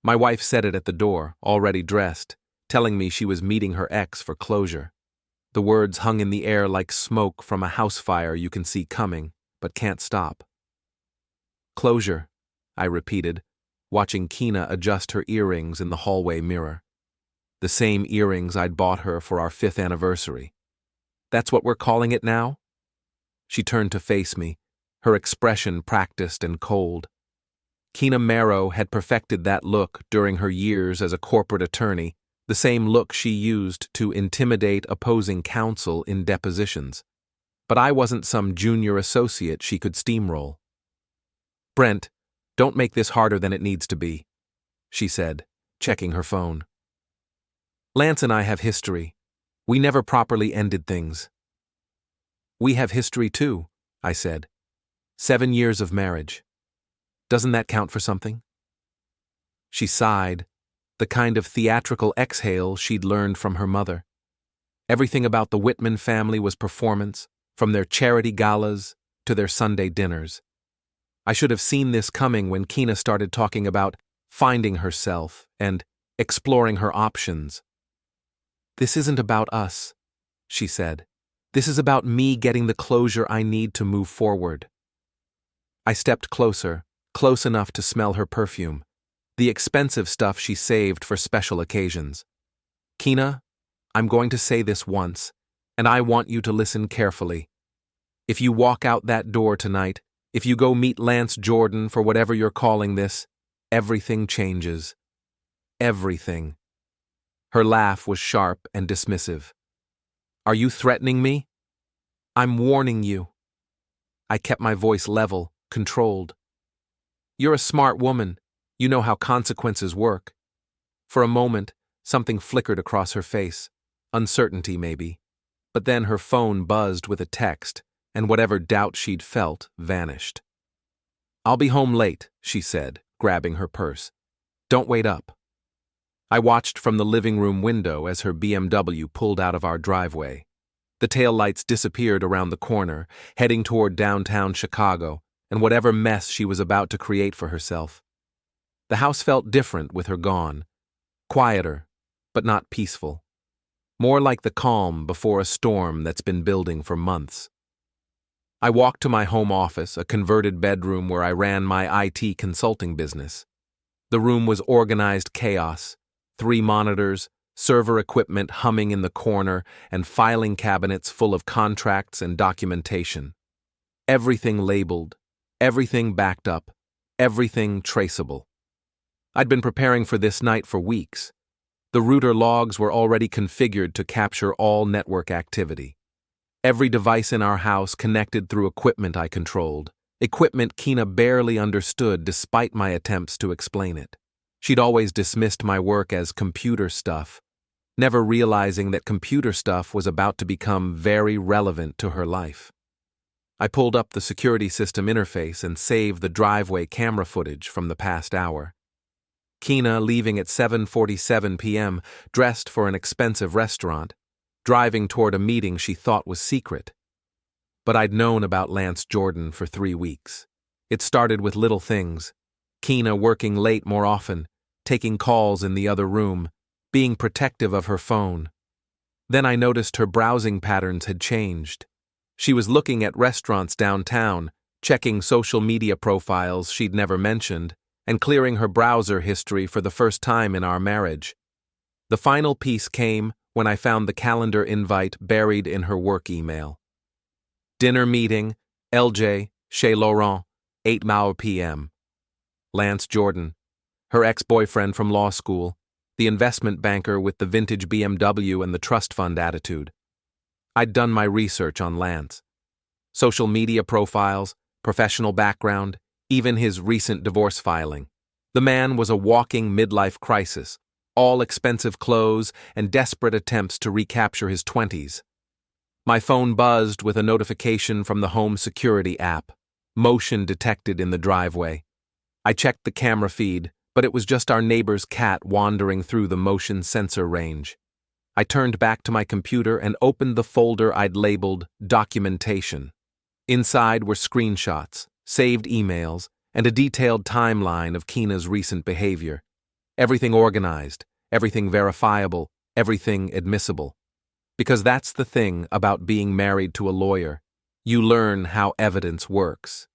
My wife said it at the door, already dressed, telling me she was meeting her ex for closure. The words hung in the air like smoke from a house fire you can see coming, but can't stop. Closure, I repeated, watching Kina adjust her earrings in the hallway mirror. The same earrings I'd bought her for our 5th anniversary. That's what we're calling it now? She turned to face me, her expression practiced and cold. Kina Marrow had perfected that look during her years as a corporate attorney, the same look she used to intimidate opposing counsel in depositions. But I wasn't some junior associate she could steamroll. "Brent, don't make this harder than it needs to be," she said, checking her phone. "Lance and I have history. We never properly ended things." "We have history too," I said. 7 years of marriage. Doesn't that count for something?" She sighed, the kind of theatrical exhale she'd learned from her mother. Everything about the Whitman family was performance, from their charity galas to their Sunday dinners. I should have seen this coming when Kina started talking about finding herself and exploring her options. "This isn't about us," she said. "This is about me getting the closure I need to move forward." I stepped closer, close enough to smell her perfume, the expensive stuff she saved for special occasions. "Kina, I'm going to say this once, and I want you to listen carefully. If you walk out that door tonight, if you go meet Lance Jordan for whatever you're calling this, everything changes. Everything." Her laugh was sharp and dismissive. "Are you threatening me?" "I'm warning you." I kept my voice level, controlled. "You're a smart woman. You know how consequences work." For a moment, something flickered across her face. Uncertainty, maybe. But then her phone buzzed with a text, and whatever doubt she'd felt vanished. "I'll be home late," she said, grabbing her purse. "Don't wait up." I watched from the living room window as her BMW pulled out of our driveway. The taillights disappeared around the corner, heading toward downtown Chicago, and whatever mess she was about to create for herself. The house felt different with her gone. Quieter, but not peaceful. More like the calm before a storm that's been building for months. I walked to my home office, a converted bedroom where I ran my IT consulting business. The room was organized chaos. 3 monitors, server equipment humming in the corner, and filing cabinets full of contracts and documentation. Everything labeled, everything backed up, everything traceable. I'd been preparing for this night for weeks. The router logs were already configured to capture all network activity. Every device in our house connected through equipment I controlled, equipment Kina barely understood despite my attempts to explain it. She'd always dismissed my work as computer stuff, never realizing that computer stuff was about to become very relevant to her life. I pulled up the security system interface and saved the driveway camera footage from the past hour. Kina leaving at 7:47 p.m., dressed for an expensive restaurant, driving toward a meeting she thought was secret. But I'd known about Lance Jordan for 3 weeks. It started with little things. Kina working late more often, taking calls in the other room, being protective of her phone. Then I noticed her browsing patterns had changed. She was looking at restaurants downtown, checking social media profiles she'd never mentioned, and clearing her browser history for the first time in our marriage. The final piece came when I found the calendar invite buried in her work email. Dinner meeting, LJ, Chez Laurent, 8 p.m. Lance Jordan, her ex-boyfriend from law school, the investment banker with the vintage BMW and the trust fund attitude. I'd done my research on Lance. Social media profiles, professional background, even his recent divorce filing. The man was a walking midlife crisis, all expensive clothes and desperate attempts to recapture his 20s. My phone buzzed with a notification from the home security app, motion detected in the driveway. I checked the camera feed, but it was just our neighbor's cat wandering through the motion sensor range. I turned back to my computer and opened the folder I'd labeled Documentation. Inside were screenshots, saved emails, and a detailed timeline of Kina's recent behavior. Everything organized, everything verifiable, everything admissible. Because that's the thing about being married to a lawyer. You learn how evidence works.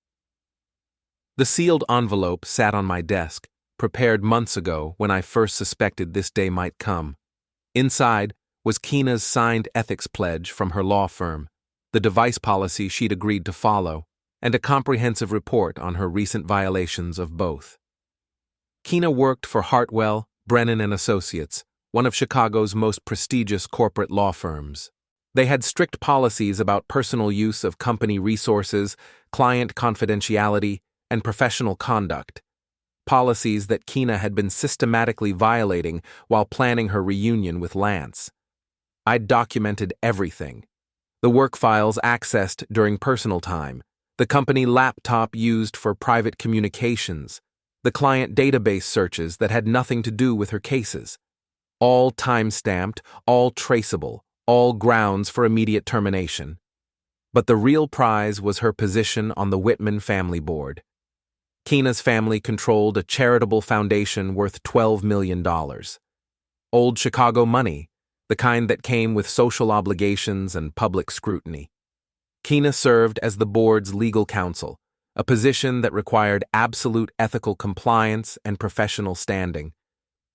The sealed envelope sat on my desk, prepared months ago when I first suspected this day might come. Inside was Keena's signed ethics pledge from her law firm, the device policy she'd agreed to follow, and a comprehensive report on her recent violations of both. Keena worked for Hartwell, Brennan and Associates, one of Chicago's most prestigious corporate law firms. They had strict policies about personal use of company resources, client confidentiality, and professional conduct. Policies that Keena had been systematically violating while planning her reunion with Lance. I'd documented everything. The work files accessed during personal time, the company laptop used for private communications, the client database searches that had nothing to do with her cases. All time-stamped, all traceable, all grounds for immediate termination. But the real prize was her position on the Whitman family board. Keena's family controlled a charitable foundation worth $12 million. Old Chicago money, the kind that came with social obligations and public scrutiny. Keena served as the board's legal counsel, a position that required absolute ethical compliance and professional standing,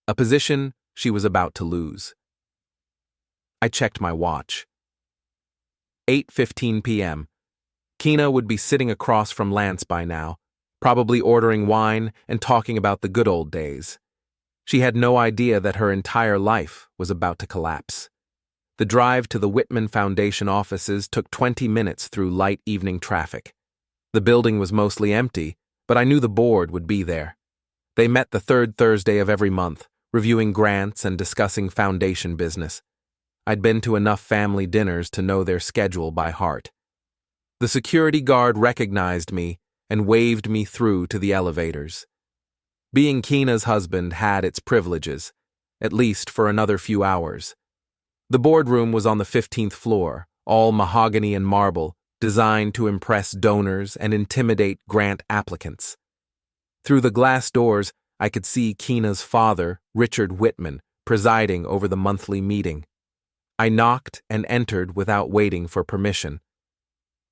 a position she was about to lose. I checked my watch. 8:15 p.m. Keena would be sitting across from Lance by now, probably ordering wine and talking about the good old days. She had no idea that her entire life was about to collapse. The drive to the Whitman Foundation offices took 20 minutes through light evening traffic. The building was mostly empty, but I knew the board would be there. They met the third Thursday of every month, reviewing grants and discussing foundation business. I'd been to enough family dinners to know their schedule by heart. The security guard recognized me and waved me through to the elevators. Being Keena's husband had its privileges, at least for another few hours. The boardroom was on the 15th floor, all mahogany and marble, designed to impress donors and intimidate grant applicants. Through the glass doors, I could see Keena's father, Richard Whitman, presiding over the monthly meeting. I knocked and entered without waiting for permission.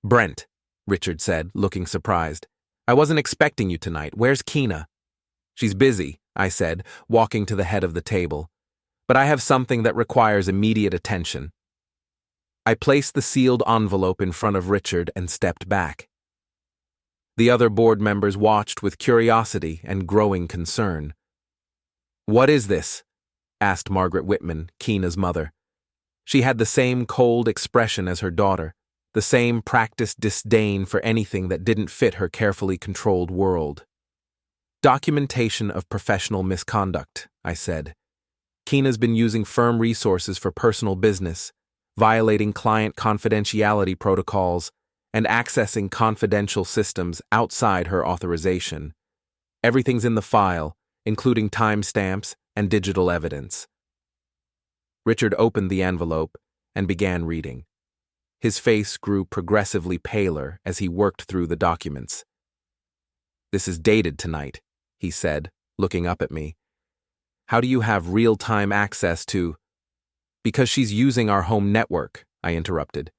"Brent," Richard said, looking surprised. "I wasn't expecting you tonight. Where's Keena?" "She's busy," I said, walking to the head of the table. "But I have something that requires immediate attention." I placed the sealed envelope in front of Richard and stepped back. The other board members watched with curiosity and growing concern. "What is this?" asked Margaret Whitman, Keena's mother. She had the same cold expression as her daughter, the same practiced disdain for anything that didn't fit her carefully controlled world. "Documentation of professional misconduct," I said. "Keena's been using firm resources for personal business, violating client confidentiality protocols, and accessing confidential systems outside her authorization. Everything's in the file, including timestamps and digital evidence." Richard opened the envelope and began reading. His face grew progressively paler as he worked through the documents. "This is dated tonight," he said, looking up at me. "How do you have real-time access to—" "Because she's using our home network," I interrupted.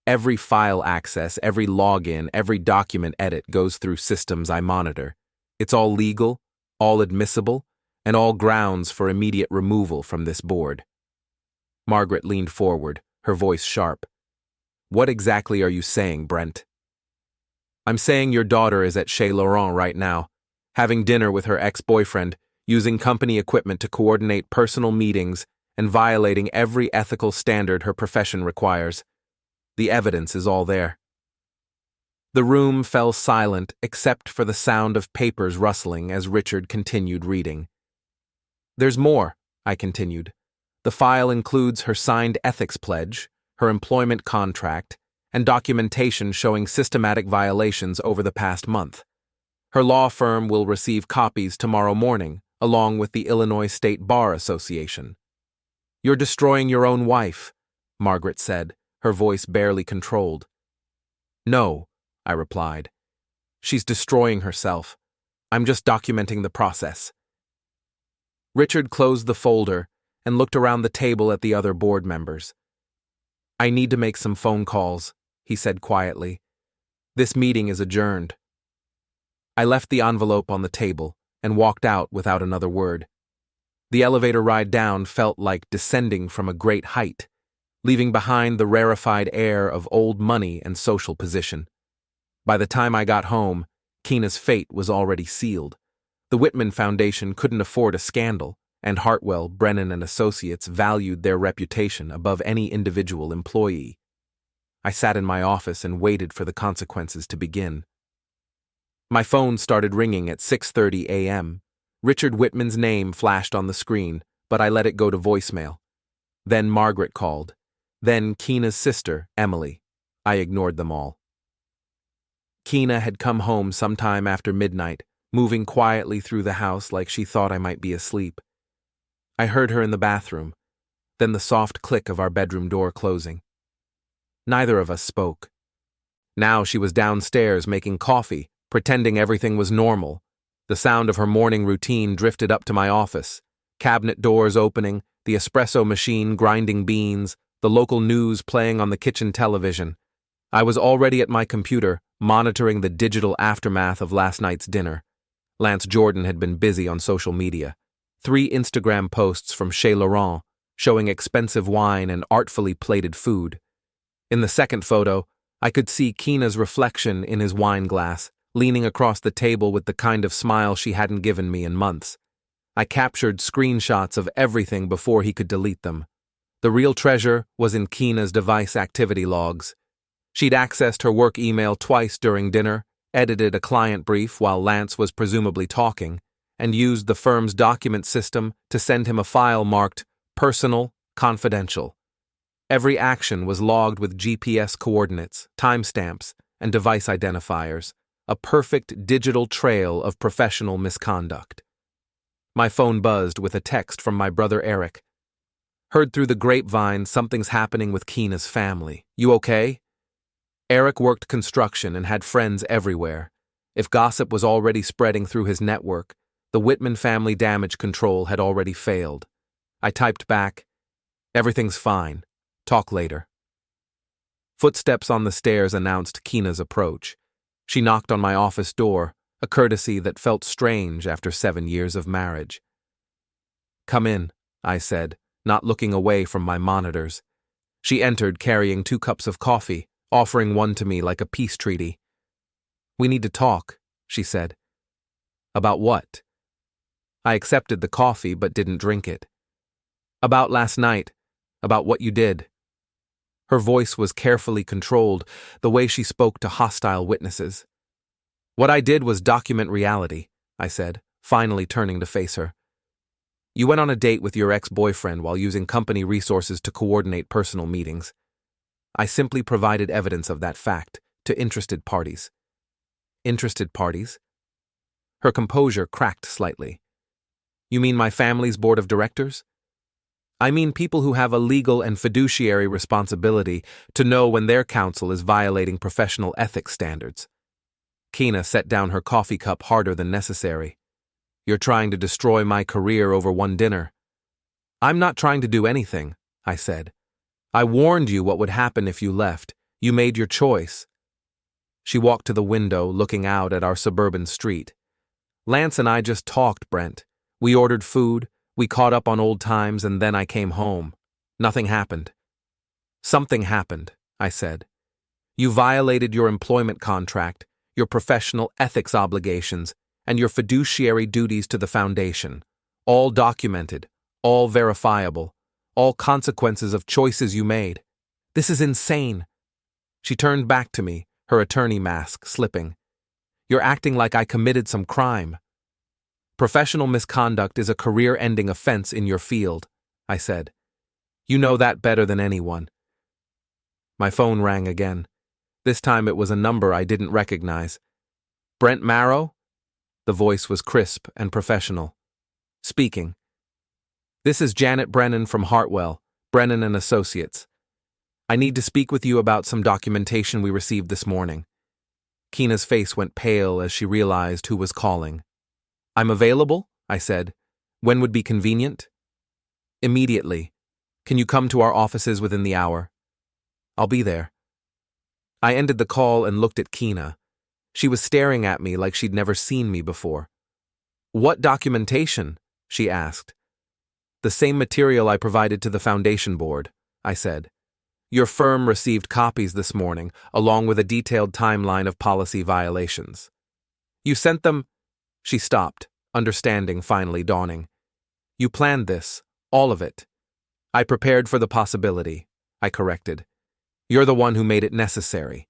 "Every file access, every login, every document edit goes through systems I monitor. It's all legal, all admissible, and all grounds for immediate removal from this board." Margaret leaned forward, her voice sharp. "What exactly are you saying, Brent?" "I'm saying your daughter is at Chez Laurent right now, having dinner with her ex-boyfriend, using company equipment to coordinate personal meetings, and violating every ethical standard her profession requires. The evidence is all there." The room fell silent except for the sound of papers rustling as Richard continued reading. "There's more," I continued. "The file includes her signed ethics pledge, her employment contract, and documentation showing systematic violations over the past month. Her law firm will receive copies tomorrow morning, along with the Illinois State Bar Association." "You're destroying your own wife," Margaret said, her voice barely controlled. "No," I replied. "She's destroying herself. I'm just documenting the process." Richard closed the folder and looked around the table at the other board members. "I need to make some phone calls," he said quietly. "This meeting is adjourned." I left the envelope on the table and walked out without another word. The elevator ride down felt like descending from a great height, leaving behind the rarefied air of old money and social position. By the time I got home, Keena's fate was already sealed. The Whitman Foundation couldn't afford a scandal, and Hartwell, Brennan and Associates valued their reputation above any individual employee. I sat in my office and waited for the consequences to begin. My phone started ringing at 6:30 a.m. Richard Whitman's name flashed on the screen, but I let it go to voicemail. Then Margaret called. Then Keena's sister, Emily. I ignored them all. Keena had come home sometime after midnight, moving quietly through the house like she thought I might be asleep. I heard her in the bathroom, then the soft click of our bedroom door closing. Neither of us spoke. Now she was downstairs making coffee, pretending everything was normal. The sound of her morning routine drifted up to my office. Cabinet doors opening, the espresso machine grinding beans, the local news playing on the kitchen television. I was already at my computer, monitoring the digital aftermath of last night's dinner. Lance Jordan had been busy on social media. 3 Instagram posts from Chez Laurent, showing expensive wine and artfully plated food. In the second photo, I could see Keena's reflection in his wine glass, leaning across the table with the kind of smile she hadn't given me in months. I captured screenshots of everything before he could delete them. The real treasure was in Keena's device activity logs. She'd accessed her work email twice during dinner, edited a client brief while Lance was presumably talking, and used the firm's document system to send him a file marked Personal, Confidential. Every action was logged with GPS coordinates, timestamps, and device identifiers, a perfect digital trail of professional misconduct. My phone buzzed with a text from my brother Eric. "Heard through the grapevine something's happening with Keena's family. You okay?" Eric worked construction and had friends everywhere. If gossip was already spreading through his network, the Whitman family damage control had already failed. I typed back, "Everything's fine. Talk later." Footsteps on the stairs announced Keena's approach. She knocked on my office door, a courtesy that felt strange after 7 years of marriage. "Come in," I said, not looking away from my monitors. She entered carrying 2 cups of coffee, offering one to me like a peace treaty. "We need to talk," she said. "About what?" I accepted the coffee but didn't drink it. "About last night, about what you did." Her voice was carefully controlled, the way she spoke to hostile witnesses. "What I did was document reality," I said, finally turning to face her. "You went on a date with your ex-boyfriend while using company resources to coordinate personal meetings. I simply provided evidence of that fact to interested parties." "Interested parties?" Her composure cracked slightly. "You mean my family's board of directors?" "I mean people who have a legal and fiduciary responsibility to know when their counsel is violating professional ethics standards." Keena set down her coffee cup harder than necessary. "You're trying to destroy my career over one dinner." "I'm not trying to do anything," I said. "I warned you what would happen if you left. You made your choice." She walked to the window, looking out at our suburban street. "Lance and I just talked, Brent. We ordered food, we caught up on old times, and then I came home. Nothing happened." "Something happened," I said. "You violated your employment contract, your professional ethics obligations, and your fiduciary duties to the foundation. All documented, all verifiable, all consequences of choices you made. This is insane." She turned back to me, her attorney mask slipping. "You're acting like I committed some crime." "Professional misconduct is a career-ending offense in your field," I said. "You know that better than anyone." My phone rang again. This time it was a number I didn't recognize. "Brent Marrow?" The voice was crisp and professional. "Speaking." "This is Janet Brennan from Hartwell, Brennan and Associates. I need to speak with you about some documentation we received this morning." Keena's face went pale as she realized who was calling. "I'm available," I said. When would be convenient? Immediately. Can you come to our offices within the hour? I'll be there. I ended the call and looked at Kina. She was staring at me like she'd never seen me before. What documentation? She asked. The same material I provided to the foundation board, I said. Your firm received copies this morning, along with a detailed timeline of policy violations. You sent them? She stopped, understanding finally dawning. You planned this, all of it. I prepared for the possibility, I corrected. You're the one who made it necessary.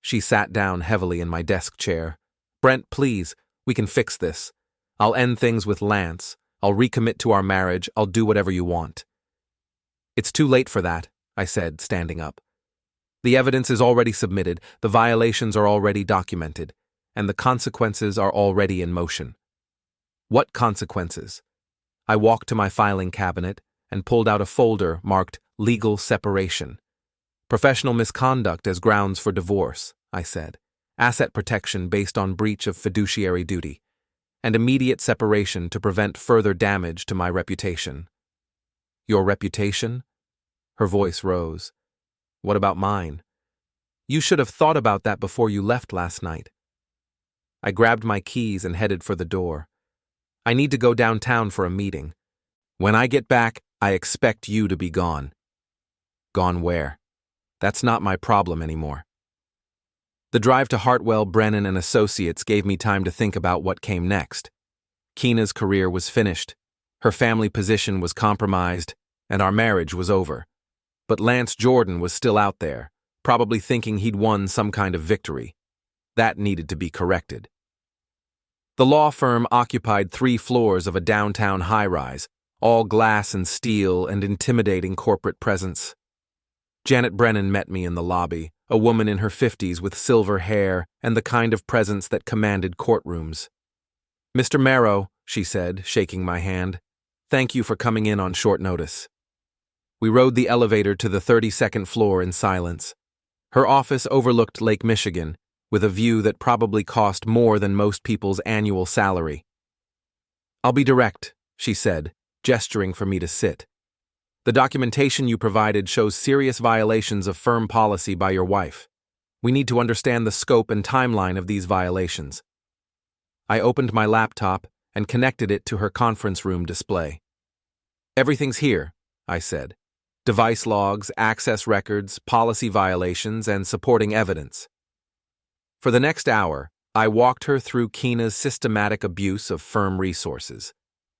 She sat down heavily in my desk chair. Brent, please, we can fix this. I'll end things with Lance. I'll recommit to our marriage. I'll do whatever you want. It's too late for that, I said, standing up. The evidence is already submitted, the violations are already documented, and the consequences are already in motion. What consequences? I walked to my filing cabinet and pulled out a folder marked Legal Separation. Professional misconduct as grounds for divorce, I said. Asset protection based on breach of fiduciary duty. And immediate separation to prevent further damage to my reputation. Your reputation? Her voice rose. What about mine? You should have thought about that before you left last night. I grabbed my keys and headed for the door. I need to go downtown for a meeting. When I get back, I expect you to be gone. Gone where? That's not my problem anymore. The drive to Hartwell, Brennan and Associates gave me time to think about what came next. Kina's career was finished, her family position was compromised, and our marriage was over. But Lance Jordan was still out there, probably thinking he'd won some kind of victory. That needed to be corrected. The law firm occupied 3 floors of a downtown high-rise, all glass and steel and intimidating corporate presence. Janet Brennan met me in the lobby, a woman in her 50s with silver hair and the kind of presence that commanded courtrooms. Mr. Marrow, she said, shaking my hand, thank you for coming in on short notice. We rode the elevator to the 32nd floor in silence. Her office overlooked Lake Michigan, with a view that probably cost more than most people's annual salary. I'll be direct, she said, gesturing for me to sit. The documentation you provided shows serious violations of firm policy by your wife. We need to understand the scope and timeline of these violations. I opened my laptop and connected it to her conference room display. Everything's here, I said. Device logs, access records, policy violations, and supporting evidence. For the next hour, I walked her through Kina's systematic abuse of firm resources.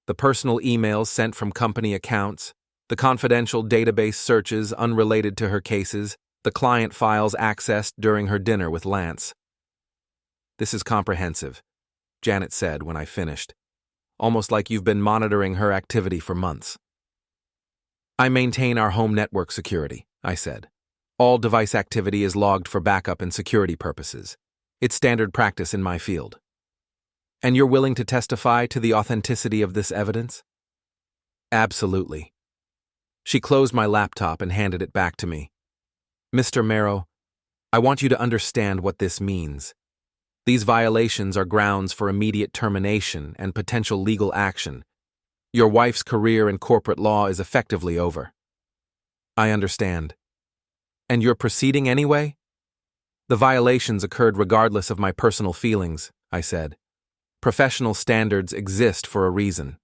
The personal emails sent from company accounts, the confidential database searches unrelated to her cases, the client files accessed during her dinner with Lance. This is comprehensive, Janet said when I finished. Almost like you've been monitoring her activity for months. I maintain our home network security, I said. All device activity is logged for backup and security purposes. It's standard practice in my field. And you're willing to testify to the authenticity of this evidence? Absolutely. She closed my laptop and handed it back to me. Mr. Marrow, I want you to understand what this means. These violations are grounds for immediate termination and potential legal action. Your wife's career in corporate law is effectively over. I understand. And you're proceeding anyway? The violations occurred regardless of my personal feelings, I said. Professional standards exist for a reason.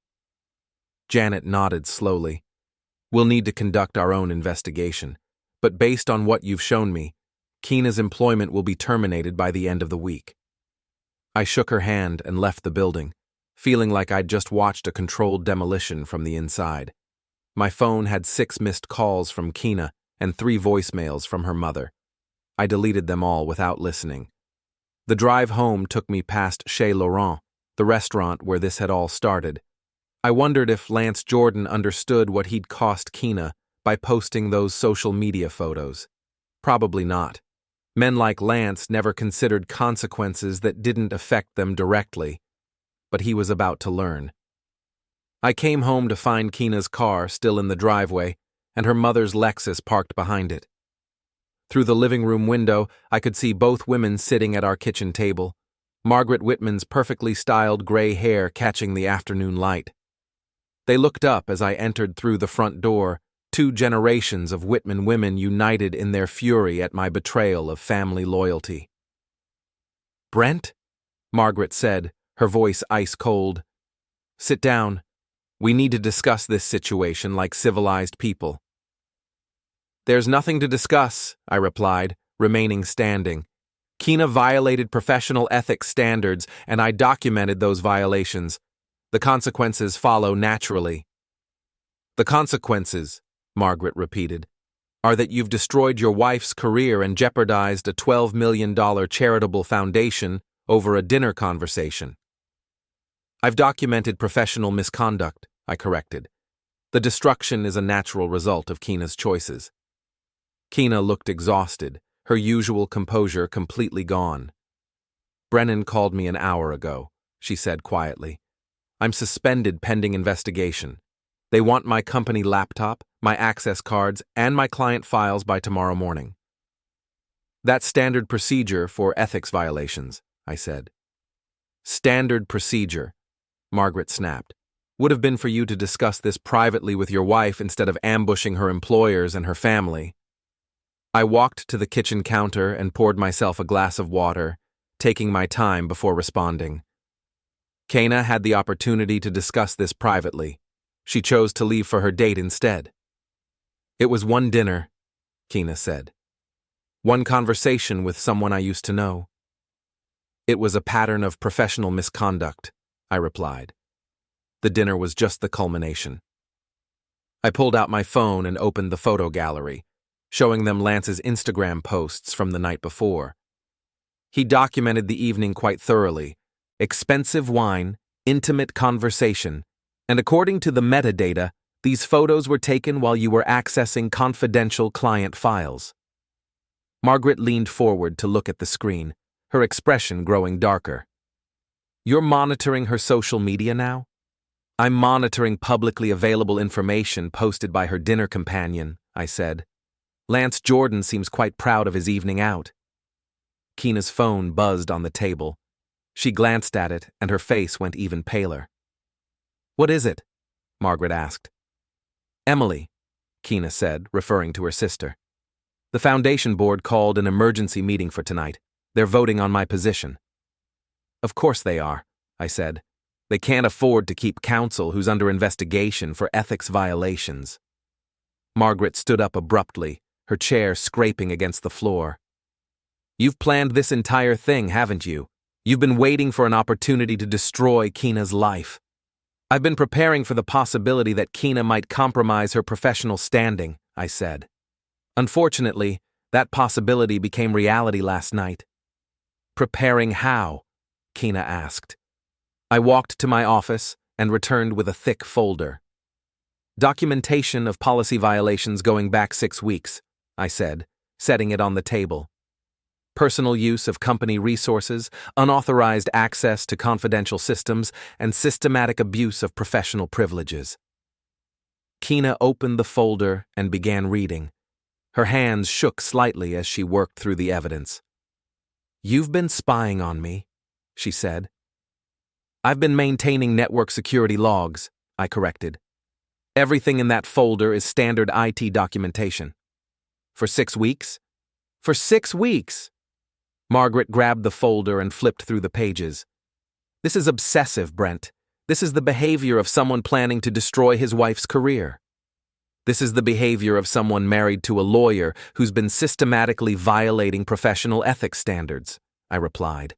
Janet nodded slowly. We'll need to conduct our own investigation, but based on what you've shown me, Kina's employment will be terminated by the end of the week. I shook her hand and left the building, feeling like I'd just watched a controlled demolition from the inside. My phone had 6 missed calls from Kina and 3 voicemails from her mother. I deleted them all without listening. The drive home took me past Chez Laurent, the restaurant where this had all started. I wondered if Lance Jordan understood what he'd cost Kina by posting those social media photos. Probably not. Men like Lance never considered consequences that didn't affect them directly, but he was about to learn. I came home to find Kina's car still in the driveway and her mother's Lexus parked behind it. Through the living room window, I could see both women sitting at our kitchen table, Margaret Whitman's perfectly styled gray hair catching the afternoon light. They looked up as I entered through the front door, 2 generations of Whitman women united in their fury at my betrayal of family loyalty. "Brent?" Margaret said, her voice ice cold. "Sit down. We need to discuss this situation like civilized people." "There's nothing to discuss," I replied, remaining standing. "Kina violated professional ethics standards, and I documented those violations. The consequences follow naturally." "The consequences," Margaret repeated, "are that you've destroyed your wife's career and jeopardized a $12 million charitable foundation over a dinner conversation." "I've documented professional misconduct," I corrected. "The destruction is a natural result of Kina's choices." Kina looked exhausted, her usual composure completely gone. "Brennan called me an hour ago," she said quietly. "I'm suspended pending investigation. They want my company laptop, my access cards, and my client files by tomorrow morning." "That's standard procedure for ethics violations," I said. "Standard procedure," Margaret snapped. "Would have been for you to discuss this privately with your wife instead of ambushing her employers and her family." I walked to the kitchen counter and poured myself a glass of water, taking my time before responding. Kina had the opportunity to discuss this privately. She chose to leave for her date instead. "It was one dinner," Kina said. "One conversation with someone I used to know." "It was a pattern of professional misconduct," I replied. "The dinner was just the culmination." I pulled out my phone and opened the photo gallery, showing them Lance's Instagram posts from the night before. He documented the evening quite thoroughly: expensive wine, intimate conversation, and according to the metadata, these photos were taken while you were accessing confidential client files. Margaret leaned forward to look at the screen, her expression growing darker. "You're monitoring her social media now?" "I'm monitoring publicly available information posted by her dinner companion," I said. "Lance Jordan seems quite proud of his evening out." Kina's phone buzzed on the table. She glanced at it, and her face went even paler. "What is it?" Margaret asked. "Emily," Kina said, referring to her sister. "The foundation board called an emergency meeting for tonight. They're voting on my position." "Of course they are," I said. "They can't afford to keep counsel who's under investigation for ethics violations." Margaret stood up abruptly, her chair scraping against the floor. "You've planned this entire thing, haven't you? You've been waiting for an opportunity to destroy Kina's life." "I've been preparing for the possibility that Kina might compromise her professional standing," I said. "Unfortunately, that possibility became reality last night." "Preparing how?" Kina asked. I walked to my office and returned with a thick folder. "Documentation of policy violations going back 6 weeks," I said, setting it on the table. "Personal use of company resources, unauthorized access to confidential systems, and systematic abuse of professional privileges." Kina opened the folder and began reading. Her hands shook slightly as she worked through the evidence. "You've been spying on me," she said. "I've been maintaining network security logs," I corrected. "Everything in that folder is standard IT documentation." "For 6 weeks?" "For 6 weeks!" Margaret grabbed the folder and flipped through the pages. "This is obsessive, Brent. This is the behavior of someone planning to destroy his wife's career. This is the behavior of someone married to a lawyer who's been systematically violating professional ethics standards," I replied.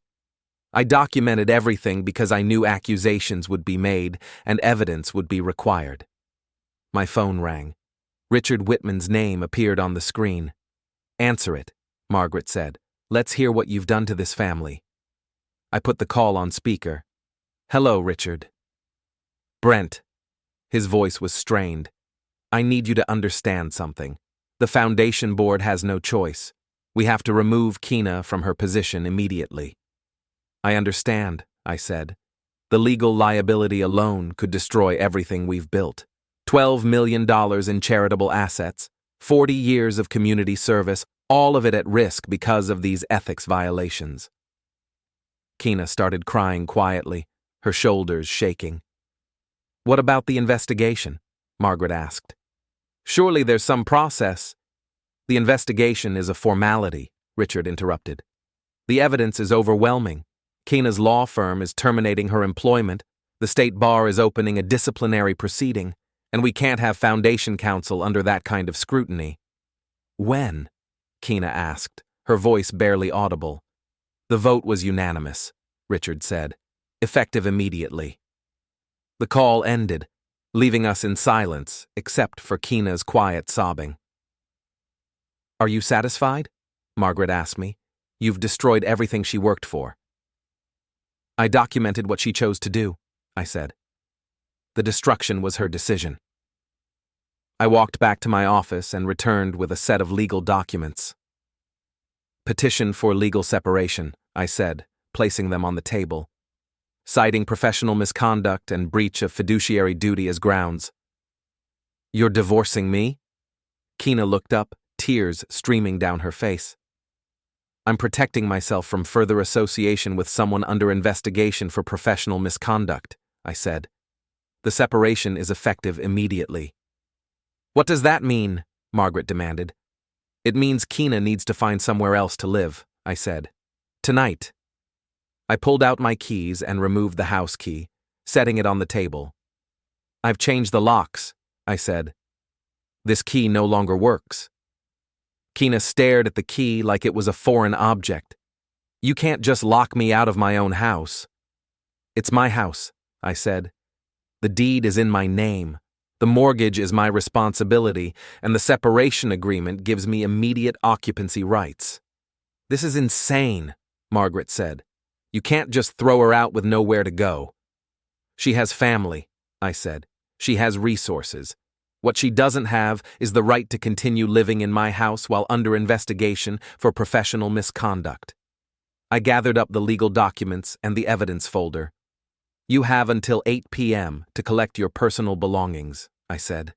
"I documented everything because I knew accusations would be made and evidence would be required." My phone rang. Richard Whitman's name appeared on the screen. "Answer it," Margaret said. "Let's hear what you've done to this family." I put the call on speaker. "Hello, Richard." "Brent." His voice was strained. "I need you to understand something. The foundation board has no choice. We have to remove Kina from her position immediately." "I understand," I said. "The legal liability alone could destroy everything we've built. $12 million in charitable assets, 40 years of community service, all of it at risk because of these ethics violations." Kina started crying quietly, her shoulders shaking. What about the investigation? Margaret asked. Surely there's some process. The investigation is a formality, Richard interrupted. The evidence is overwhelming. Keena's law firm is terminating her employment, the state bar is opening a disciplinary proceeding, and we can't have Foundation Counsel under that kind of scrutiny. When? Keena asked, her voice barely audible. The vote was unanimous, Richard said, effective immediately. The call ended, leaving us in silence except for Keena's quiet sobbing. Are you satisfied? Margaret asked me. You've destroyed everything she worked for. I documented what she chose to do, I said. The destruction was her decision. I walked back to my office and returned with a set of legal documents. Petition for legal separation, I said, placing them on the table, citing professional misconduct and breach of fiduciary duty as grounds. You're divorcing me? Keena looked up, tears streaming down her face. I'm protecting myself from further association with someone under investigation for professional misconduct, I said. The separation is effective immediately. What does that mean? Margaret demanded. It means Keena needs to find somewhere else to live, I said. Tonight. I pulled out my keys and removed the house key, setting it on the table. I've changed the locks, I said. This key no longer works. Keena stared at the key like it was a foreign object. You can't just lock me out of my own house. It's my house, I said. The deed is in my name. The mortgage is my responsibility, and the separation agreement gives me immediate occupancy rights. This is insane, Margaret said. You can't just throw her out with nowhere to go. She has family, I said. She has resources. What she doesn't have is the right to continue living in my house while under investigation for professional misconduct. I gathered up the legal documents and the evidence folder. You have until 8 p.m. to collect your personal belongings, I said.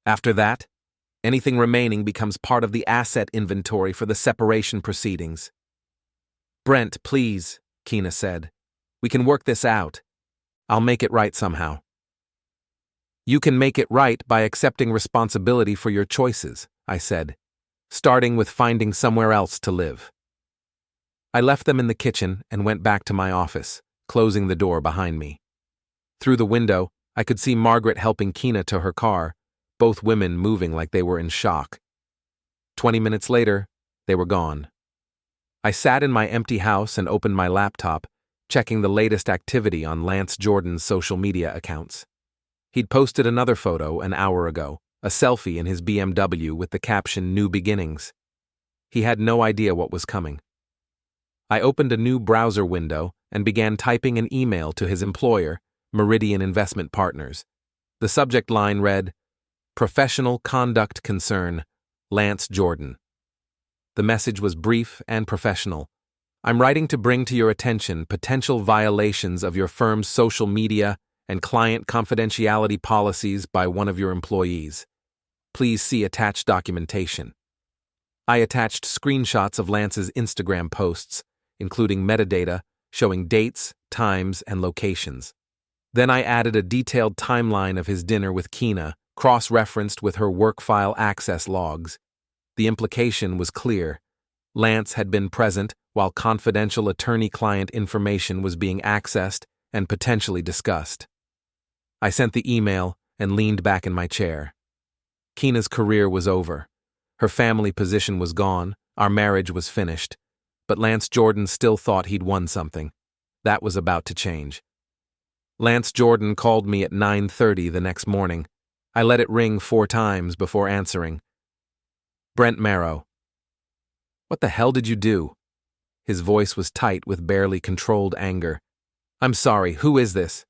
After that, anything remaining becomes part of the asset inventory for the separation proceedings. Brent, please, Keena said. We can work this out. I'll make it right somehow. You can make it right by accepting responsibility for your choices, I said, starting with finding somewhere else to live. I left them in the kitchen and went back to my office, closing the door behind me. Through the window, I could see Margaret helping Keena to her car, both women moving like they were in shock. 20 minutes later, they were gone. I sat in my empty house and opened my laptop, checking the latest activity on Lance Jordan's social media accounts. He'd posted another photo an hour ago, a selfie in his BMW with the caption "New Beginnings." He had no idea what was coming. I opened a new browser window and began typing an email to his employer, Meridian Investment Partners. The subject line read, Professional Conduct Concern, Lance Jordan. The message was brief and professional. I'm writing to bring to your attention potential violations of your firm's social media and client confidentiality policies by one of your employees. Please see attached documentation. I attached screenshots of Lance's Instagram posts, including metadata showing dates, times, and locations. Then I added a detailed timeline of his dinner with Keena, cross-referenced with her work file access logs. The implication was clear. Lance had been present while confidential attorney-client information was being accessed and potentially discussed. I sent the email and leaned back in my chair. Keena's career was over. Her family position was gone, our marriage was finished. But Lance Jordan still thought he'd won something. That was about to change. Lance Jordan called me at 9:30 the next morning. I let it ring 4 times before answering. Brent Marrow. What the hell did you do? His voice was tight with barely controlled anger. I'm sorry, who is this?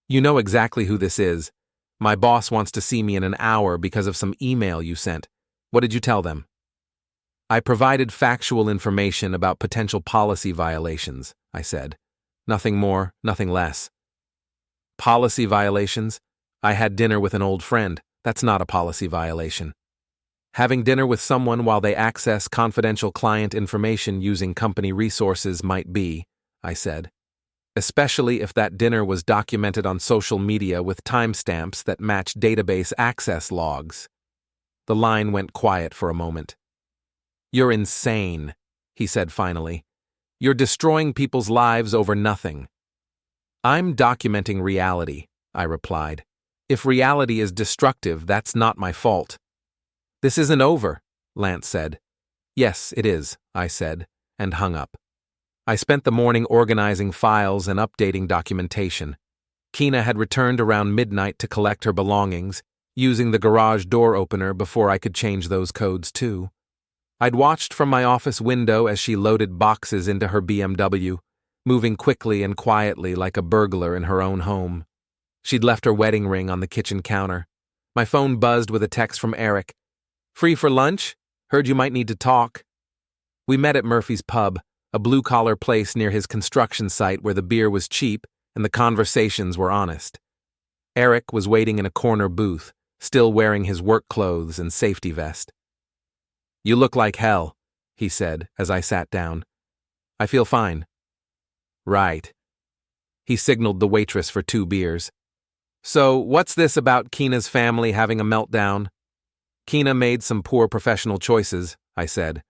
You know exactly who this is. My boss wants to see me in an hour because of some email you sent. What did you tell them? I provided factual information about potential policy violations, I said. Nothing more, nothing less. Policy violations? I had dinner with an old friend. That's not a policy violation. Having dinner with someone while they access confidential client information using company resources might be, I said. especially if that dinner was documented on social media with timestamps that match database access logs. The line went quiet for a moment. "You're insane," he said finally. "You're destroying people's lives over nothing." "I'm documenting reality," I replied. "If reality is destructive, that's not my fault." "This isn't over," Lance said. "Yes, it is," I said, and hung up. I spent the morning organizing files and updating documentation. Kina had returned around midnight to collect her belongings, using the garage door opener before I could change those codes too. I'd watched from my office window as she loaded boxes into her BMW, moving quickly and quietly like a burglar in her own home. She'd left her wedding ring on the kitchen counter. My phone buzzed with a text from Eric. "Free for lunch? Heard you might need to talk." We met at Murphy's Pub, a blue-collar place near his construction site where the beer was cheap and the conversations were honest. Eric was waiting in a corner booth, still wearing his work clothes and safety vest. "You look like hell," he said as I sat down. "I feel fine." "Right." He signaled the waitress for 2 beers. "So, what's this about Kina's family having a meltdown?" "Kina made some poor professional choices," I said.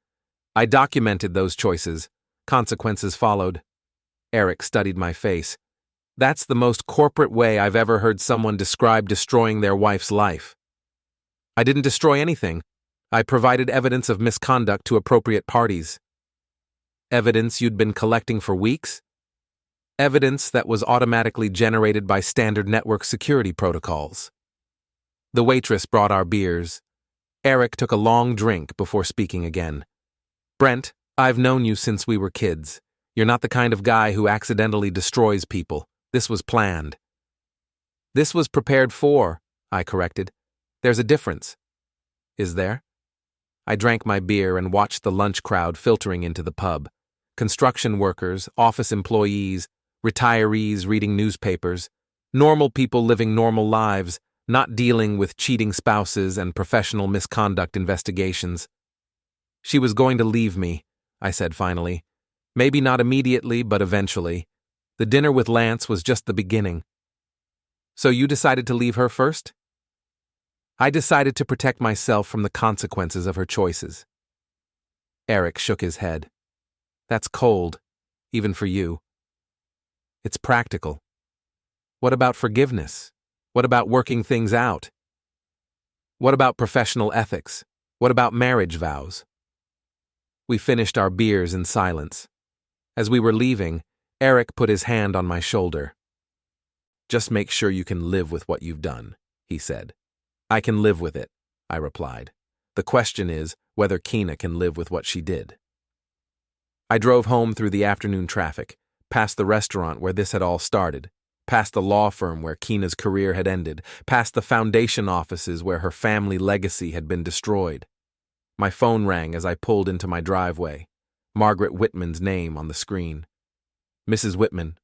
"I documented those choices. Consequences followed." Eric studied my face. "That's the most corporate way I've ever heard someone describe destroying their wife's life." "I didn't destroy anything. I provided evidence of misconduct to appropriate parties." "Evidence you'd been collecting for weeks?" "Evidence that was automatically generated by standard network security protocols." The waitress brought our beers. Eric took a long drink before speaking again. "Brent, I've known you since we were kids. You're not the kind of guy who accidentally destroys people. This was planned." "This was prepared for," I corrected. "There's a difference." "Is there?" I drank my beer and watched the lunch crowd filtering into the pub. Construction workers, office employees, retirees reading newspapers, normal people living normal lives, not dealing with cheating spouses and professional misconduct investigations. "She was going to leave me," I said finally. "Maybe not immediately, but eventually. The dinner with Lance was just the beginning." "So you decided to leave her first?" "I decided to protect myself from the consequences of her choices." Eric shook his head. "That's cold, even for you." "It's practical." "What about forgiveness? What about working things out? What about professional ethics? What about marriage vows?" We finished our beers in silence. As we were leaving, Eric put his hand on my shoulder. "Just make sure you can live with what you've done," he said. "I can live with it," I replied. "The question is whether Kina can live with what she did." I drove home through the afternoon traffic, past the restaurant where this had all started, past the law firm where Kina's career had ended, past the foundation offices where her family legacy had been destroyed. My phone rang as I pulled into my driveway. Margaret Whitman's name on the screen. "Mrs. Whitman."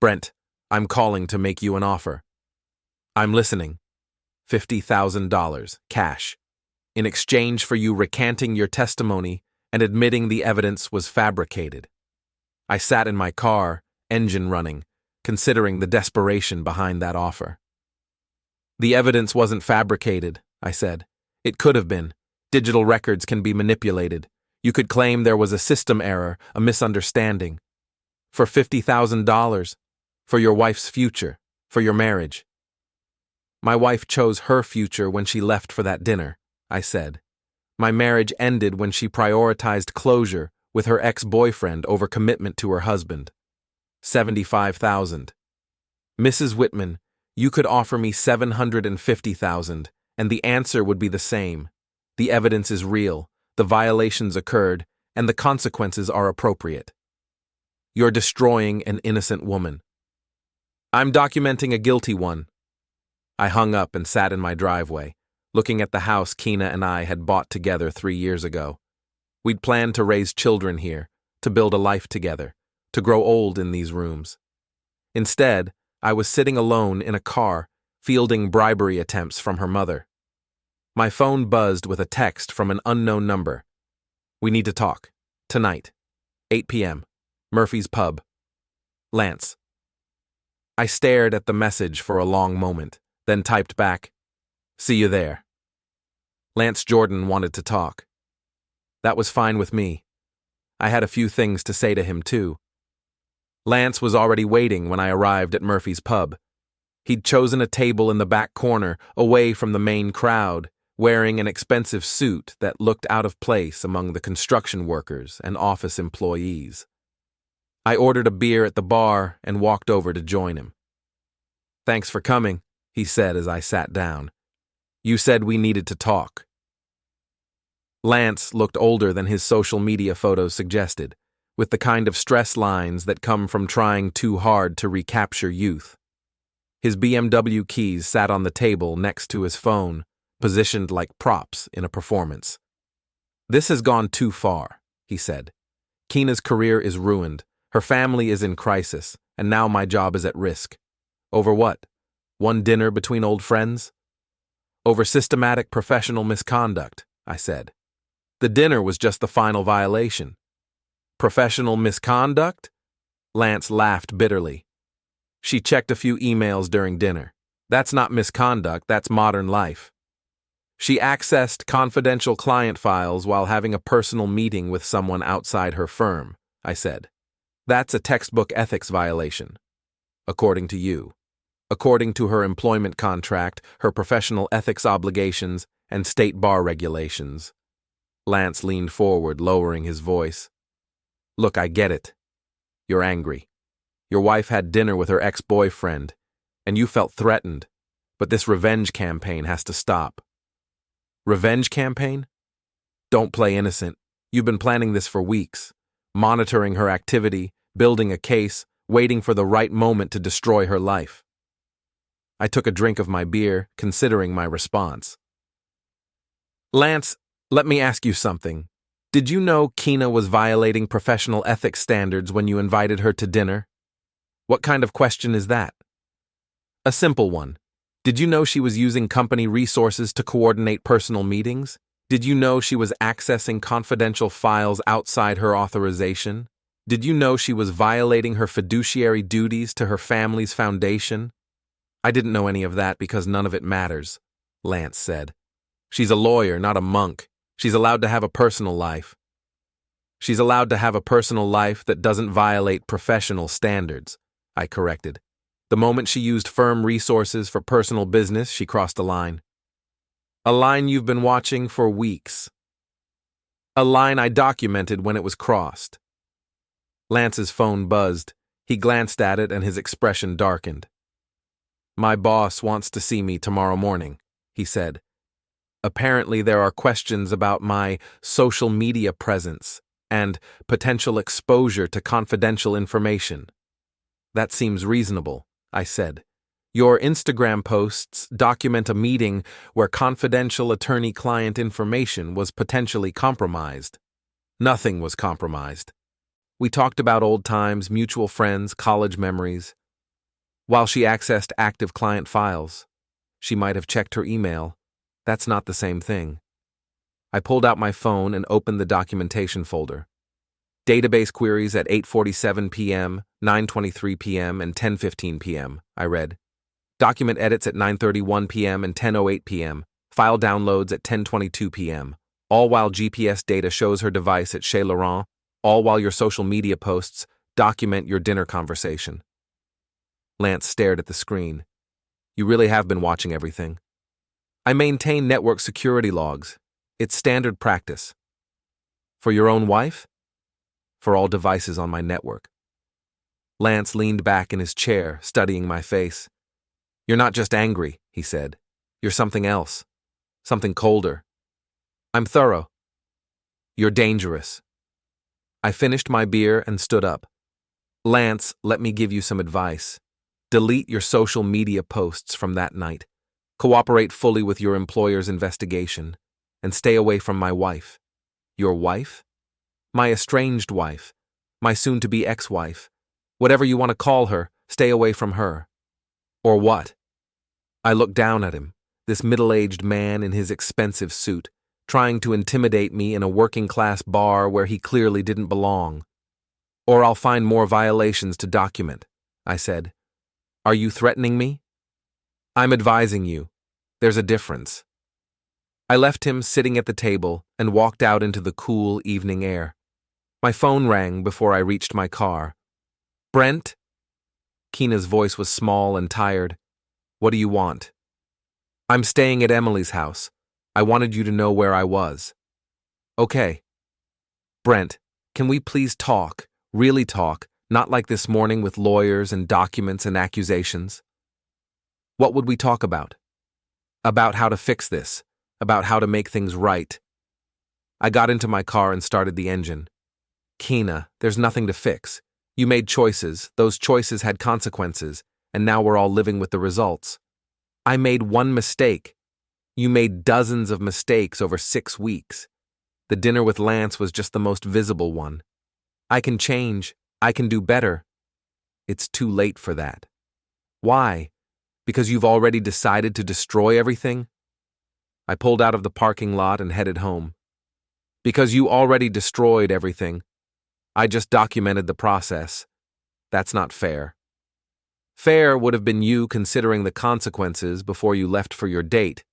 "Brent, I'm calling to make you an offer." "I'm listening." $50,000, cash, in exchange for you recanting your testimony and admitting the evidence was fabricated. I sat in my car, engine running, considering the desperation behind that offer. "The evidence wasn't fabricated," I said. "It could have been. Digital records can be manipulated. You could claim there was a system error, a misunderstanding. For $50,000, for your wife's future, for your marriage." "My wife chose her future when she left for that dinner," I said. "My marriage ended when she prioritized closure with her ex-boyfriend over commitment to her husband. $75,000. Mrs. Whitman, you could offer me $750,000, and the answer would be the same. The evidence is real, the violations occurred, and the consequences are appropriate. You're destroying an innocent woman." "I'm documenting a guilty one." I hung up and sat in my driveway, looking at the house Kina and I had bought together 3 years ago. We'd planned to raise children here, to build a life together, to grow old in these rooms. Instead, I was sitting alone in a car, fielding bribery attempts from her mother. My phone buzzed with a text from an unknown number. "We need to talk. Tonight. 8 p.m. Murphy's Pub. Lance." I stared at the message for a long moment, then typed back, "See you there." Lance Jordan wanted to talk. That was fine with me. I had a few things to say to him, too. Lance was already waiting when I arrived at Murphy's pub. He'd chosen a table in the back corner, away from the main crowd, wearing an expensive suit that looked out of place among the construction workers and office employees. I ordered a beer at the bar and walked over to join him. "Thanks for coming," he said as I sat down. "You said we needed to talk." Lance looked older than his social media photos suggested, with the kind of stress lines that come from trying too hard to recapture youth. His BMW keys sat on the table next to his phone, positioned like props in a performance. "This has gone too far," he said. "Keena's career is ruined, her family is in crisis, and now my job is at risk. Over what? One dinner between old friends?" "Over systematic professional misconduct," I said. "The dinner was just the final violation." "Professional misconduct?" Lance laughed bitterly. "She checked a few emails during dinner. That's not misconduct, that's modern life. She accessed confidential client files while having a personal meeting with someone outside her firm," I said. "That's a textbook ethics violation. According to you. According to her employment contract, her professional ethics obligations, and state bar regulations." Lance leaned forward, lowering his voice. "Look, I get it. You're angry. Your wife had dinner with her ex-boyfriend, and you felt threatened, but this revenge campaign has to stop." "Revenge campaign? Don't play innocent. You've been planning this for weeks, monitoring her activity, building a case, waiting for the right moment to destroy her life." I took a drink of my beer, considering my response. "Lance, let me ask you something. Did you know Keena was violating professional ethics standards when you invited her to dinner?" "What kind of question is that?" "A simple one. Did you know she was using company resources to coordinate personal meetings? Did you know she was accessing confidential files outside her authorization? Did you know she was violating her fiduciary duties to her family's foundation?" "I didn't know any of that because none of it matters," Lance said. "She's a lawyer, not a monk. She's allowed to have a personal life." "She's allowed to have a personal life that doesn't violate professional standards," I corrected. "The moment she used firm resources for personal business, she crossed a line." "A line you've been watching for weeks." "A line I documented when it was crossed." Lance's phone buzzed. He glanced at it and his expression darkened. "My boss wants to see me tomorrow morning," he said. "Apparently there are questions about my social media presence and potential exposure to confidential information." "That seems reasonable," I said. "Your Instagram posts document a meeting where confidential attorney-client information was potentially compromised." "Nothing was compromised. We talked about old times, mutual friends, college memories. While she accessed active client files, she might have checked her email. That's not the same thing." I pulled out my phone and opened the documentation folder. "Database queries at 8:47 p.m., 9:23 p.m., and 10:15 p.m., I read. "Document edits at 9:31 p.m. and 10:08 p.m., file downloads at 10:22 p.m., all while GPS data shows her device at Chez Laurent, all while your social media posts document your dinner conversation." Lance stared at the screen. "You really have been watching everything." "I maintain network security logs. It's standard practice." "For your own wife?" "For all devices on my network." Lance leaned back in his chair, studying my face. "You're not just angry," he said. "You're something else. Something colder." "I'm thorough." "You're dangerous." I finished my beer and stood up. "Lance, let me give you some advice. Delete your social media posts from that night. Cooperate fully with your employer's investigation. And stay away from my wife." "Your wife?" "My estranged wife. My soon-to-be ex-wife. Whatever you want to call her, stay away from her." "Or what?" I looked down at him, this middle-aged man in his expensive suit, trying to intimidate me in a working-class bar where he clearly didn't belong. "Or I'll find more violations to document," I said. Are you threatening me? I'm advising you. There's a difference. I left him sitting at the table and walked out into the cool evening air. My phone rang before I reached my car. Brent? Keena's voice was small and tired. What do you want? I'm staying at Emily's house. I wanted you to know where I was. Okay. Brent, can we please talk, really talk, not like this morning with lawyers and documents and accusations? What would we talk about? About how to fix this, about how to make things right. I got into my car and started the engine. Keena, there's nothing to fix. You made choices, those choices had consequences, and now we're all living with the results. I made one mistake. You made dozens of mistakes over 6 weeks. The dinner with Lance was just the most visible one. I can change. I can do better. It's too late for that. Why? Because you've already decided to destroy everything? I pulled out of the parking lot and headed home. Because you already destroyed everything. I just documented the process. That's not fair. Fair would have been you considering the consequences before you left for your date.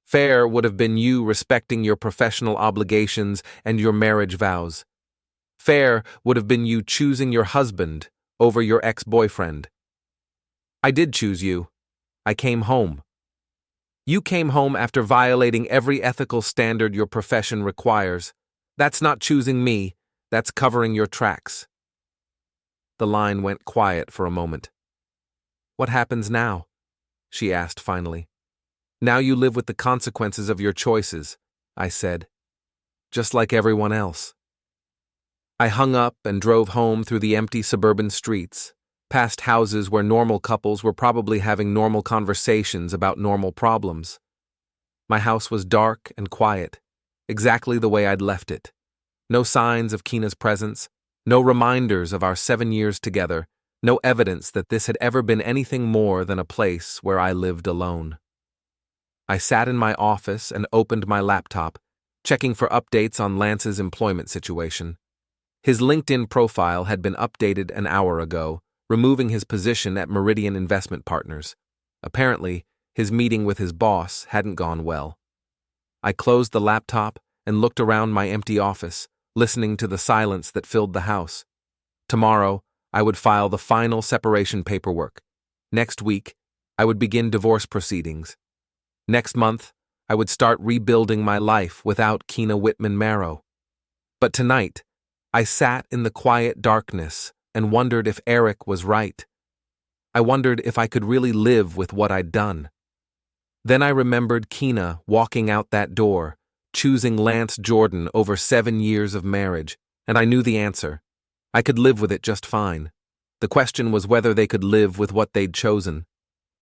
Fair would have been you respecting your professional obligations and your marriage vows. Fair would have been you choosing your husband over your ex-boyfriend. I did choose you. I came home. You came home after violating every ethical standard your profession requires. That's not choosing me. That's covering your tracks. The line went quiet for a moment. What happens now? She asked finally. Now you live with the consequences of your choices, I said. Just like everyone else. I hung up and drove home through the empty suburban streets, past houses where normal couples were probably having normal conversations about normal problems. My house was dark and quiet, exactly the way I'd left it. No signs of Keena's presence, no reminders of our 7 years together, no evidence that this had ever been anything more than a place where I lived alone. I sat in my office and opened my laptop, checking for updates on Lance's employment situation. His LinkedIn profile had been updated an hour ago, removing his position at Meridian Investment Partners. Apparently, his meeting with his boss hadn't gone well. I closed the laptop and looked around my empty office, listening to the silence that filled the house. Tomorrow, I would file the final separation paperwork. Next week, I would begin divorce proceedings. Next month, I would start rebuilding my life without Keena Whitman Marrow. But tonight, I sat in the quiet darkness and wondered if Eric was right. I wondered if I could really live with what I'd done. Then I remembered Keena walking out that door, choosing Lance Jordan over 7 years of marriage, and I knew the answer. I could live with it just fine. The question was whether they could live with what they'd chosen.